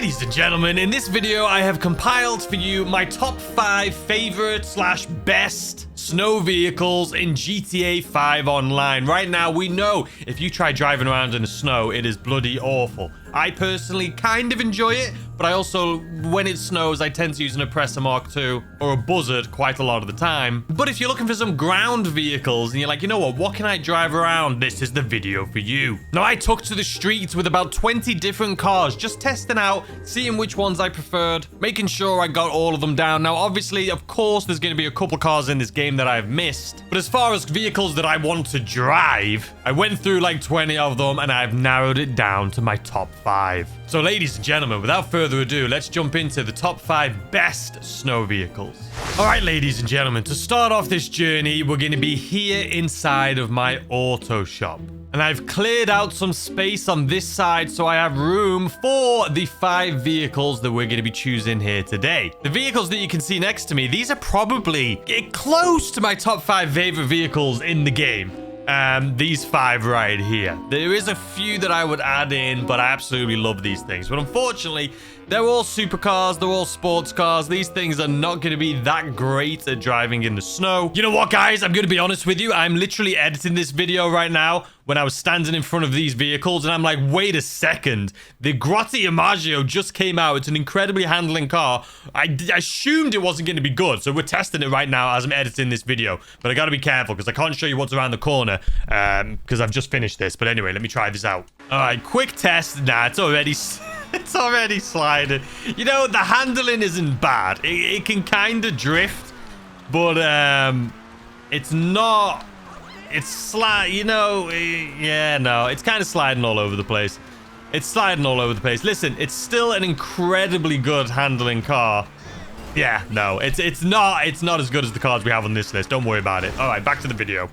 Ladies and gentlemen, in this video I have compiled for you my top 5 favorite / best snow vehicles in GTA 5 Online. Right now, we know if you try driving around in the snow, it is bloody awful. I personally kind of enjoy it, but I also, when it snows, I tend to use an Oppressor Mark II or a Buzzard quite a lot of the time. But if you're looking for some ground vehicles and you're like, you know what can I drive around? This is the video for you. Now, I took to the streets with about 20 different cars, just testing out, seeing which ones I preferred, making sure I got all of them down. Now, obviously, of course, there's going to be a couple cars in this game that I've missed. But as far as vehicles that I want to drive, I went through like 20 of them and I've narrowed it down to my top 5. So ladies and gentlemen, without further ado, let's jump into the top 5 best snow vehicles. All right, ladies and gentlemen, to start off this journey, we're going to be here inside of my auto shop. And I've cleared out some space on this side so I have room for the 5 vehicles that we're going to be choosing here today. The vehicles that you can see next to me, these are probably close to my top 5 favorite vehicles in the game. These 5 right here. There is a few that I would add in, but I absolutely love these things. But unfortunately, they're all supercars, they're all sports cars. These things are not going to be that great at driving in the snow. You know what, guys? I'm going to be honest with you. I'm literally editing this video right now when I was standing in front of these vehicles, and I'm like, wait a second. The Grotti Imaggio just came out. It's an incredibly handling car. I assumed it wasn't going to be good, so we're testing it right now as I'm editing this video. But I got to be careful because I can't show you what's around the corner because I've just finished this. But anyway, let me try this out. All right, quick test. Nah, it's already... It's already sliding. You know, the handling isn't bad. It can kind of drift, but it's not... It's slide, you know, yeah, no, it's kind of sliding all over the place. It's sliding all over the place. Listen, it's still an incredibly good handling car. Yeah, no, it's not as good as the cars we have on this list. Don't worry about it. All right, back to the video.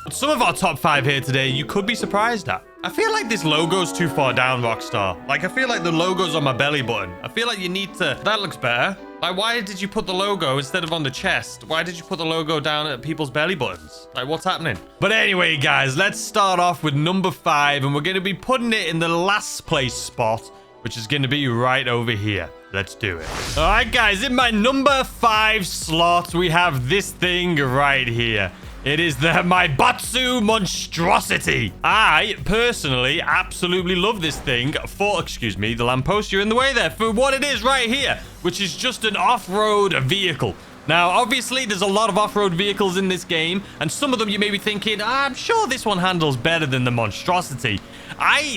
Some of our top 5 here today, you could be surprised at. I feel like this logo's too far down, Rockstar. Like, I feel like the logo's on my belly button. I feel like you need to... That looks better. Like, why did you put the logo instead of on the chest? Why did you put the logo down at people's belly buttons? Like, what's happening? But anyway, guys, let's start off with number 5, and we're going to be putting it in the last place spot, which is going to be right over here. Let's do it. All right, guys, in my number 5 slot, we have this thing right here. It is the Maibatsu Monstrociti. I personally absolutely love this thing for, excuse me, the lamppost, you're in the way there, for what it is right here, which is just an off-road vehicle. Now, obviously, there's a lot of off-road vehicles in this game, and some of them you may be thinking, I'm sure this one handles better than the Monstrociti.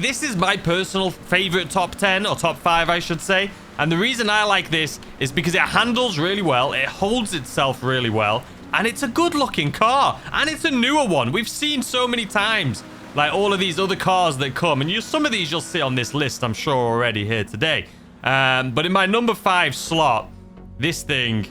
This is my personal favorite top 10, or top 5, I should say. And the reason I like this is because it handles really well, it holds itself really well, and it's a good-looking car, and it's a newer one. We've seen so many times, like all of these other cars that come, and some of these you'll see on this list, I'm sure, already here today. But in my number 5 slot, this thing,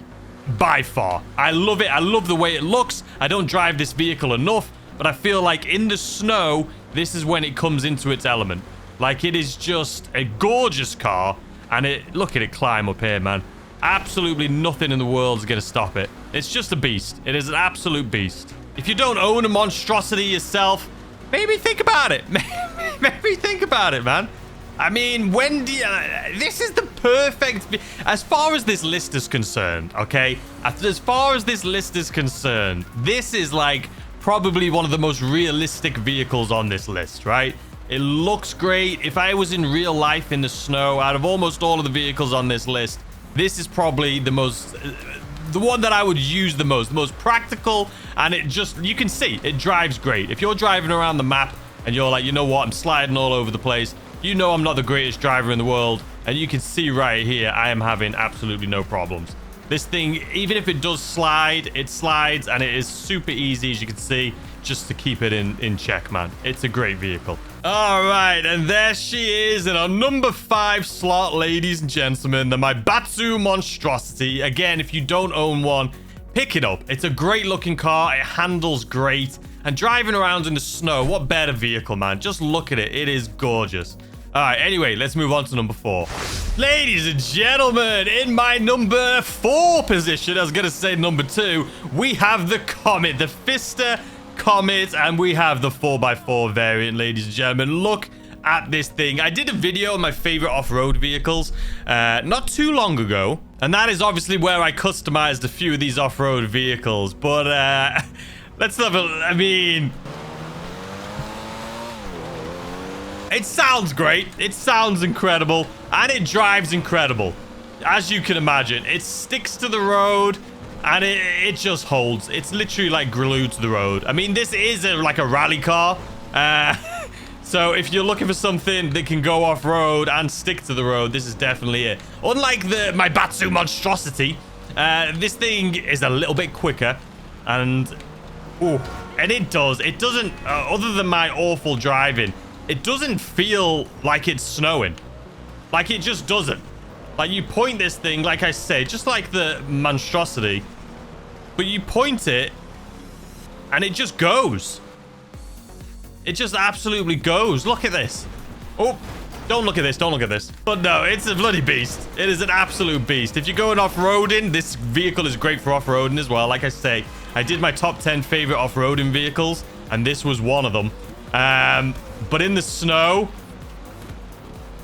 by far, I love it. I love the way it looks. I don't drive this vehicle enough, but I feel like in the snow, this is when it comes into its element. Like, it is just a gorgeous car, and look at it climb up here, man. Absolutely nothing in the world is going to stop it. It's just a beast. It is an absolute beast. If you don't own a Monstrocity yourself, maybe think about it. Maybe think about it, man. I mean, when do you... this is the perfect... As far as this list is concerned, okay? As far as this list is concerned, this is like probably one of the most realistic vehicles on this list, right? It looks great. If I was in real life in the snow, out of almost all of the vehicles on this list, this is probably the one that I would use the most practical, and it just, you can see, it drives great. If you're driving around the map and you're like, you know what, I'm sliding all over the place, you know I'm not the greatest driver in the world, and you can see right here, I am having absolutely no problems. This thing, even if it does slide, it slides, and it is super easy, as you can see, just to keep it in check, man. It's a great vehicle. All right, and there she is in our number 5 slot, ladies and gentlemen, the Maibatsu Monstrociti. Again, if you don't own one, pick it up. It's a great looking car. It handles great. And driving around in the snow, what better vehicle, man? Just look at it. It is gorgeous. All right, anyway, let's move on to number 4. Ladies and gentlemen, in my number 4 position, I was going to say number 2, we have the Comet, the Pfister Comet, and we have the 4x4 variant, ladies and gentlemen. Look at this thing. I did a video on my favorite off-road vehicles not too long ago, and that is obviously where I customized a few of these off-road vehicles. But let's have a... I mean... It sounds great. It sounds incredible. And it drives incredible. As you can imagine, it sticks to the road. And it just holds. It's literally like glued to the road. I mean, this is like a rally car. So if you're looking for something that can go off-road and stick to the road, this is definitely it. Unlike the Maibatsu Monstrociti, this thing is a little bit quicker. And it doesn't, other than my awful driving, it doesn't feel like it's snowing. Like, it just doesn't. Like, you point this thing, like I say, just like the Monstrosity, but you point it, and it just goes. It just absolutely goes. Look at this. Oh, don't look at this. Don't look at this. But no, it's a bloody beast. It is an absolute beast. If you're going off-roading, this vehicle is great for off-roading as well. Like I say, I did my top 10 favorite off-roading vehicles, and this was one of them. But in the snow,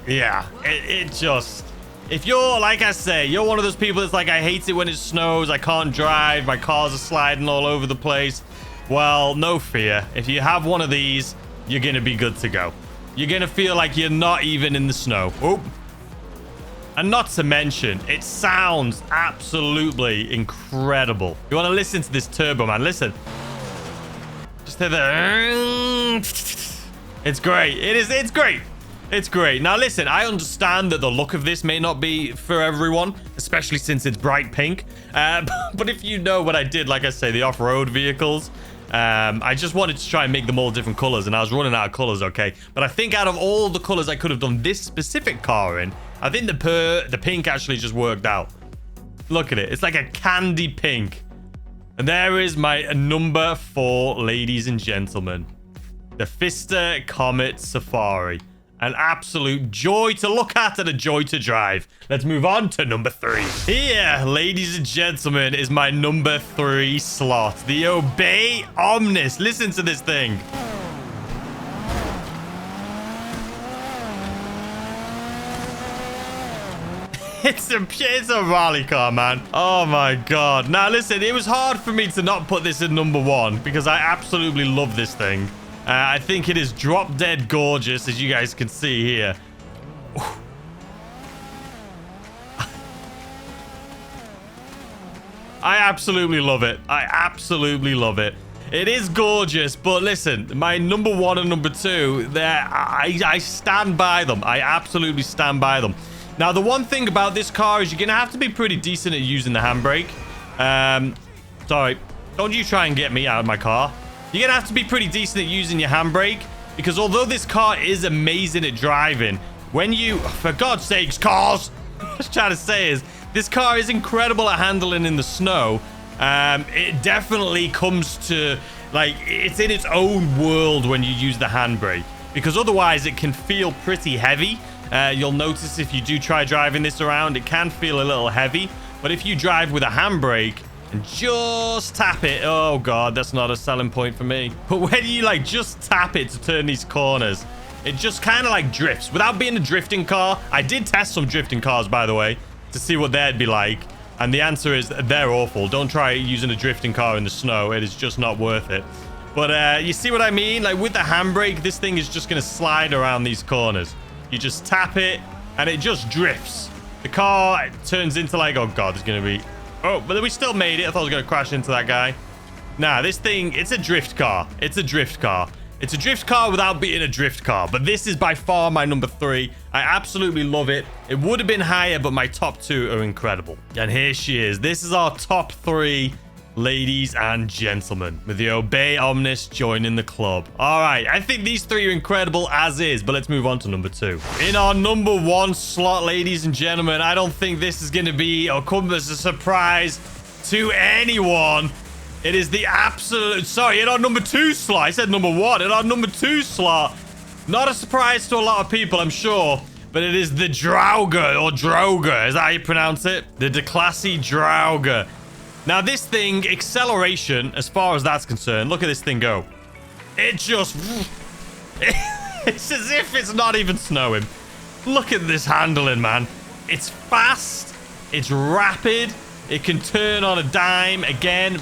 yeah, it just... If you're, like I say, you're one of those people that's like, I hate it when it snows, I can't drive, my cars are sliding all over the place. Well, no fear. If you have one of these, you're going to be good to go. You're going to feel like you're not even in the snow. Oh. And not to mention, it sounds absolutely incredible. You want to listen to this turbo, man. Listen. Just hear the... It's great. It's great. It's great. Now, listen, I understand that the look of this may not be for everyone, especially since it's bright pink. But if you know what I did, like I say, the off-road vehicles, I just wanted to try and make them all different colors, and I was running out of colors, okay? But I think out of all the colors I could have done this specific car in, I think the pink actually just worked out. Look at it. It's like a candy pink. And there is my number 4, ladies and gentlemen. The Pfister Comet Safari. An absolute joy to look at and a joy to drive. Let's move on to number 3. Here, ladies and gentlemen, is my number 3 slot. The Obey Omnis. Listen to this thing. It's a rally car, man. Oh my god. Now listen, it was hard for me to not put this in number 1 because I absolutely love this thing. I think it is drop dead gorgeous, as you guys can see here. I absolutely love it. I absolutely love it. It is gorgeous, but listen, my number 1 and number 2, I stand by them. I absolutely stand by them. Now, the one thing about this car is you're going to have to be pretty decent at using the handbrake. Sorry, don't you try and get me out of my car. You're going to have to be pretty decent at using your handbrake, because although this car is amazing at driving, when you... For God's sakes, cars! What I was trying to say is, this car is incredible at handling in the snow. It definitely comes to... Like, it's in its own world when you use the handbrake, because otherwise it can feel pretty heavy. You'll notice if you do try driving this around, it can feel a little heavy. But if you drive with a handbrake... and just tap it. Oh, God, that's not a selling point for me. But when you, like, just tap it to turn these corners, it just kind of, like, drifts. Without being a drifting car, I did test some drifting cars, by the way, to see what they'd be like. And the answer is they're awful. Don't try using a drifting car in the snow. It is just not worth it. But you see what I mean? Like, with the handbrake, this thing is just going to slide around these corners. You just tap it, and it just drifts. The car turns into, like, oh, God, there's going to be... Oh, but we still made it. I thought I was going to crash into that guy. Nah, this thing, it's a drift car. It's a drift car. It's a drift car without being a drift car. But this is by far my number 3. I absolutely love it. It would have been higher, but my top 2 are incredible. And here she is. This is our top 3, ladies and gentlemen, with the Obey Omnis joining the club. All right, I think these 3 are incredible as is, but let's move on to number 2. In our number 1 slot, ladies and gentlemen, I don't think this is going to be or come as a surprise to anyone. It is the absolute... Sorry, in our number 2 slot. I said number 1. In our number 2 slot, not a surprise to a lot of people, I'm sure, but it is the Draugur, or Draugur. Is that how you pronounce it? The Declasse Draugur. Now, this thing, acceleration, as far as that's concerned, look at this thing go. It just... It's as if it's not even snowing. Look at this handling, man. It's fast. It's rapid. It can turn on a dime. Again,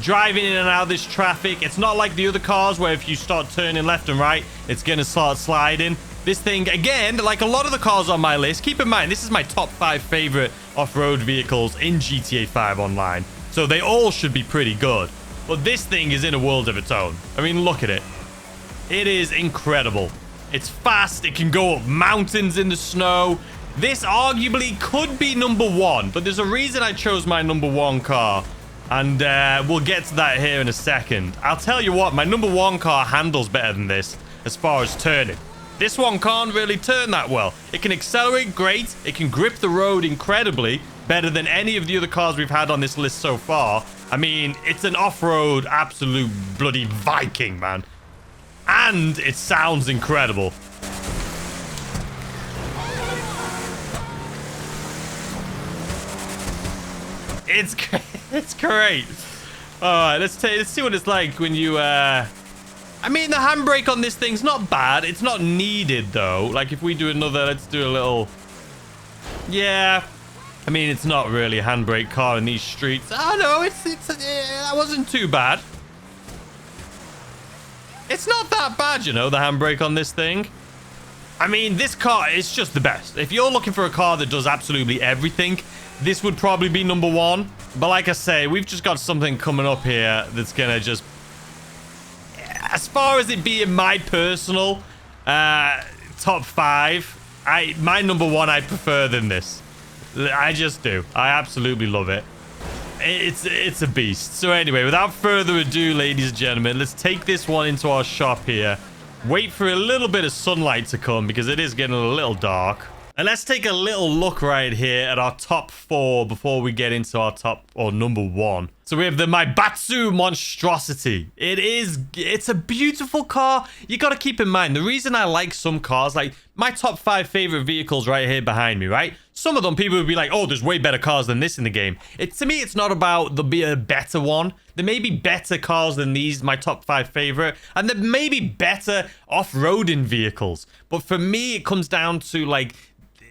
driving in and out of this traffic. It's not like the other cars where if you start turning left and right, it's going to start sliding. This thing, again, like a lot of the cars on my list, keep in mind, this is my top 5 favorite off-road vehicles in GTA 5 Online. So they all should be pretty good. But this thing is in a world of its own. I mean, look at it. It is incredible. It's fast. It can go up mountains in the snow. This arguably could be number 1, but there's a reason I chose my number 1 car. And we'll get to that here in a second. I'll tell you what, my number 1 car handles better than this as far as turning. This one can't really turn that well. It can accelerate great. It can grip the road incredibly, better than any of the other cars we've had on this list so far. I mean, it's an off-road absolute bloody Viking, man. And it sounds incredible. It's great. All right, let's see what it's like when you I mean, the handbrake on this thing's not bad. It's not needed though. Like if we do another, let's do a little. Yeah, I mean, it's not really a handbrake car in these streets. Oh no, that wasn't too bad. It's not that bad, you know, the handbrake on this thing. I mean, this car is just the best. If you're looking for a car that does absolutely everything, this would probably be number 1. But like I say, we've just got something coming up here that's gonna just, as far as it being my personal top 5, my number 1 I prefer than this. I just do. I absolutely love it. It's a beast. So anyway, without further ado, ladies and gentlemen, let's take this one into our shop here. Wait for a little bit of sunlight to come because it is getting a little dark. And let's take a little look right here at our top 4 before we get into our top or number 1. So we have the Maibatsu Monstrociti. It's a beautiful car. You got to keep in mind, the reason I like some cars, like my top 5 favorite vehicles right here behind me, right? Some of them people would be like, oh, there's way better cars than this in the game. To me, it's not about there'll be a better one. There may be better cars than these, my top 5 favorite, and there may be better off-roading vehicles. But for me, it comes down to like,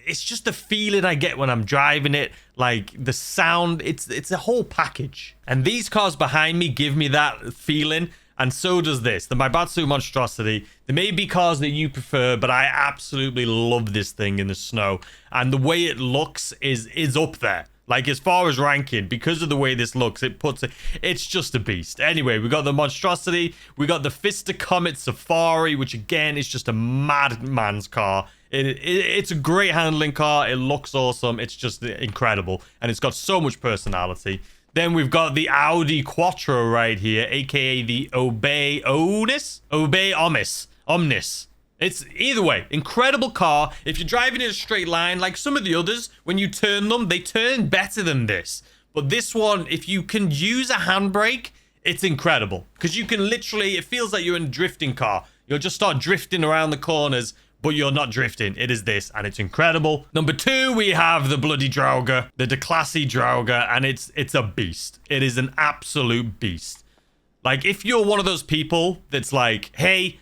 it's just the feeling I get when I'm driving it, like the sound, it's a whole package. And these cars behind me give me that feeling, and so does this, the Maibatsu Monstrociti. There may be cars that you prefer, but I absolutely love this thing in the snow. And the way it looks is up there. Like, as far as ranking, because of the way this looks, it's just a beast. Anyway, we got the Monstrociti, we got the Pfister Comet Safari, which again is just a madman's car. It's a great handling car. It looks awesome. It's just incredible. And it's got so much personality. Then we've got the Audi Quattro right here, aka the Omnis. It's either way, incredible car. If you're driving in a straight line, like some of the others, when you turn them, they turn better than this. But this one, if you can use a handbrake, it's incredible. Because you can literally, it feels like you're in a drifting car. You'll just start drifting around the corners, but you're not drifting. It is this, and it's incredible. Number 2, we have the bloody Draugur, the Declasse Draugur, and it's a beast. It is an absolute beast. Like, if you're one of those people that's like, hey,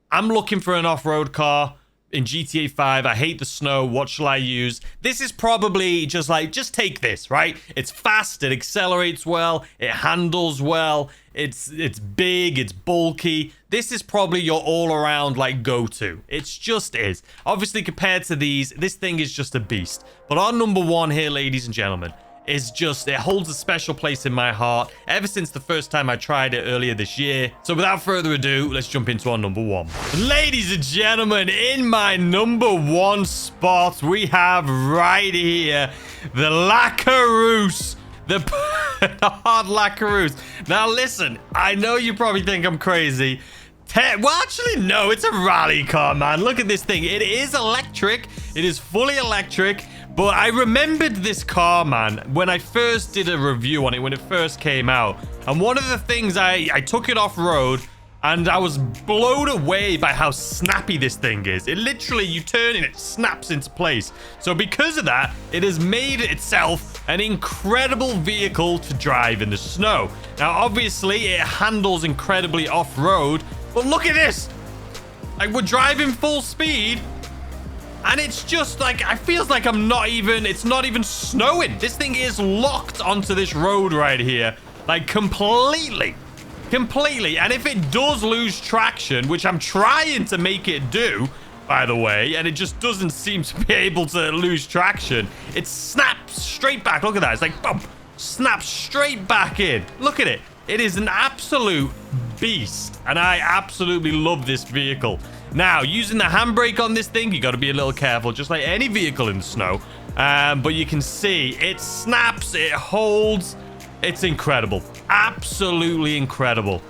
I'm looking for an off-road car in GTA 5. I hate the snow. What shall I use? This is probably just like, just take this, right? It's fast. It accelerates well. It handles well. It's big. It's bulky. This is probably your all-around, like, go-to. It's just is. Obviously, compared to these, this thing is just a beast. But our number 1 here, ladies and gentlemen, is just, it holds a special place in my heart ever since the first time I tried it earlier this year. So without further ado, let's jump into our number 1. Ladies and gentlemen, in my number 1 spot, we have right here the Coureuse. The hard Coureuse. Now listen, I know you probably think I'm crazy. Well, actually, no, it's a rally car, man. Look at this thing. It is electric. It is fully electric. But I remembered this car, man, when I first did a review on it, when it first came out. And one of the things, I took it off-road, and I was blown away by how snappy this thing is. It literally, you turn and it snaps into place. So because of that, it has made itself an incredible vehicle to drive in the snow. Now, obviously, it handles incredibly off-road. But look at this. Like, we're driving full speed. And it's just like, I feels like it's not even snowing. This thing is locked onto this road right here. Like, completely. Completely. And if it does lose traction, which I'm trying to make it do, by the way, and it just doesn't seem to be able to lose traction, it snaps straight back. Look at that. It's like, boom, snaps straight back in. Look at it. It is an absolute beast. And I absolutely love this vehicle. Now, using the handbrake on this thing, you got to be a little careful, just like any vehicle in the snow. But you can see it snaps, it holds. It's incredible. Absolutely incredible.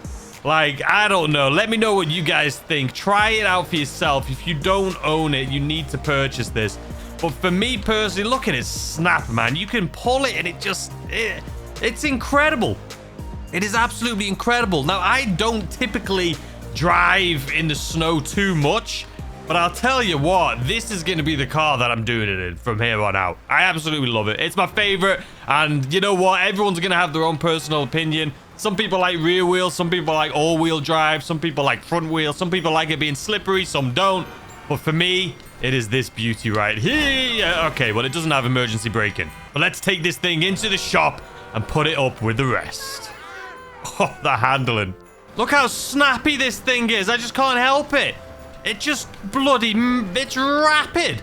Like, I don't know. Let me know what you guys think. Try it out for yourself. If you don't own it, you need to purchase this. But for me personally, look at it snap, man. You can pull it and it's incredible. It is absolutely incredible. Now, I don't typically drive in the snow too much, but I'll tell you what, this is going to be the car that I'm doing it in from here on out. I absolutely love it. It's my favorite, and you know what, everyone's going to have their own personal opinion. Some people like rear wheel, some people like all-wheel drive, some people like front wheel, some people like it being slippery, some don't. But for me, it is this beauty right here. Okay, well, it doesn't have emergency braking, but let's take this thing into the shop and put it up with the rest. Oh, the handling. Look how snappy this thing is. I just can't help it. It just it's rapid.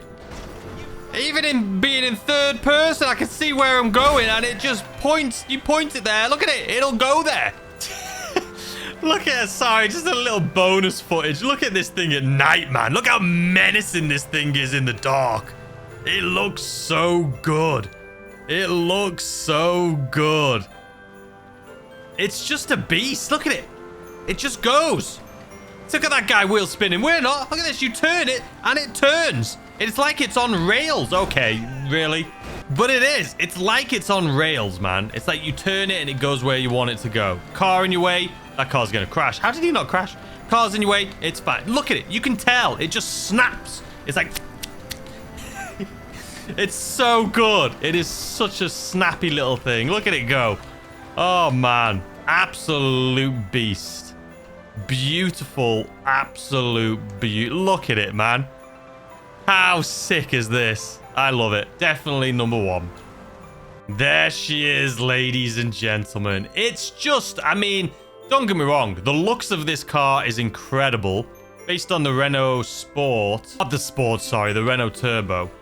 Even in being in third person, I can see where I'm going, and it just points. You point it there. Look at it. It'll go there. Look at it. Sorry, just a little bonus footage. Look at this thing at night, man. Look how menacing this thing is in the dark. It looks so good. It looks so good. It's just a beast. Look at it. It just goes. Look at that guy wheel spinning. We're not. Look at this. You turn it and it turns. It's like it's on rails. Okay, really? But it is. It's like it's on rails, man. It's like you turn it and it goes where you want it to go. Car in your way. That car's going to crash. How did he not crash? Car's in your way. It's fine. Look at it. You can tell. It just snaps. It's like... It's so good. It is such a snappy little thing. Look at it go. Oh, man. Absolute beast. Beautiful, absolute beauty. Look at it, man. How sick is this? I love it. Definitely number one. There she is, ladies and gentlemen. It's just, I mean, don't get me wrong. The looks of this car is incredible. Based on the Renault Sport. Not the Sport, sorry. The Renault Turbo.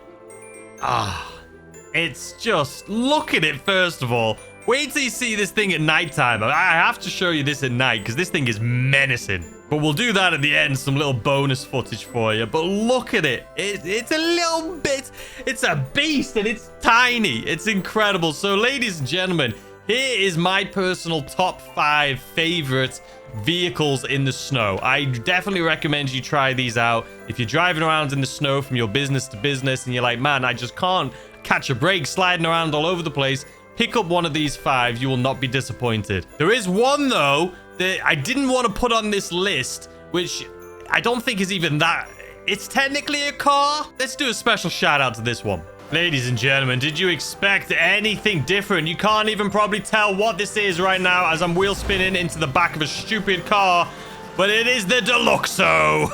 It's just, look at it first of all. Wait till you see this thing at nighttime. I have to show you this at night because this thing is menacing. But we'll do that at the end, some little bonus footage for you. But look at it. It's a little bit, it's a beast and it's tiny. It's incredible. So ladies and gentlemen, here is my personal top 5 favorite vehicles in the snow. I definitely recommend you try these out. If you're driving around in the snow from your business to business and you're like, man, I just can't catch a break sliding around all over the place, pick up one of these 5. You will not be disappointed. There is one, though, that I didn't want to put on this list, which I don't think is even that... It's technically a car. Let's do a special shout out to this one. Ladies and gentlemen, did you expect anything different? You can't even probably tell what this is right now as I'm wheel spinning into the back of a stupid car, but it is the Deluxo.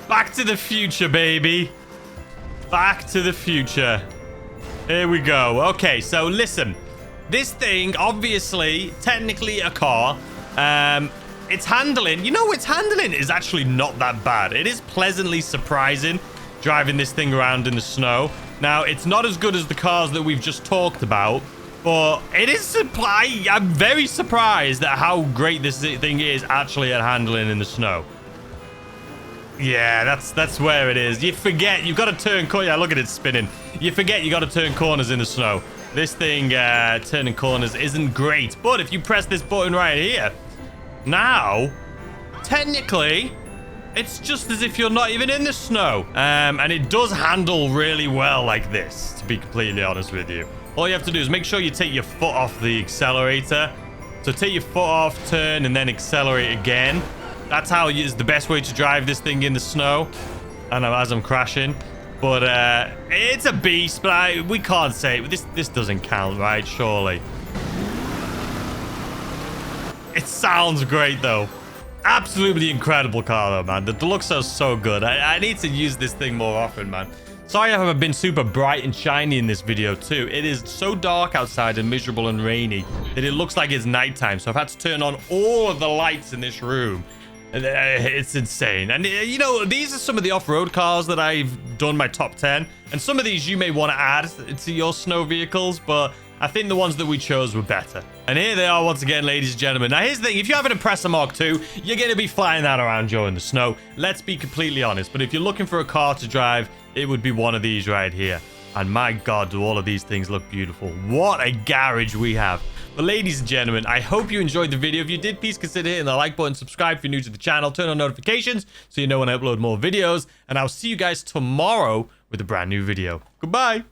Back to the future, baby. Back to the future. Here we go. Okay, so listen. This thing, obviously, technically a car. Its handling, its handling is actually not that bad. It is pleasantly surprising driving this thing around in the snow. Now, it's not as good as the cars that we've just talked about, but it is I'm very surprised at how great this thing is actually at handling in the snow. Yeah, that's where it is. You forget you've got to turn corners. Yeah, look at it spinning. You forget you got to turn corners in the snow. This thing turning corners isn't great, but if you press this button right here, now technically it's just as if you're not even in the snow. And it does handle really well like this, to be completely honest with you. All you have to do is make sure you take your foot off the accelerator. So take your foot off, turn, and then accelerate again. That's how is the best way to drive this thing in the snow. I know, as I'm crashing. But it's a beast, but we can't say it. This doesn't count, right? Surely. It sounds great, though. Absolutely incredible car, though, man. The Deluxe is so good. I need to use this thing more often, man. Sorry I haven't been super bright and shiny in this video, too. It is so dark outside and miserable and rainy that it looks like it's nighttime. So I've had to turn on all of the lights in this room. It's insane. And, you know, these are some of the off-road cars that I've done my top 10. And some of these you may want to add to your snow vehicles, but I think the ones that we chose were better. And here they are once again, ladies and gentlemen. Now, here's the thing. If you have an Impreza Mark II, you're going to be flying that around during the snow. Let's be completely honest. But if you're looking for a car to drive, it would be one of these right here. And my God, do all of these things look beautiful. What a garage we have. But ladies and gentlemen, I hope you enjoyed the video. If you did, please consider hitting the like button, subscribe if you're new to the channel, turn on notifications so you know when I upload more videos. And I'll see you guys tomorrow with a brand new video. Goodbye.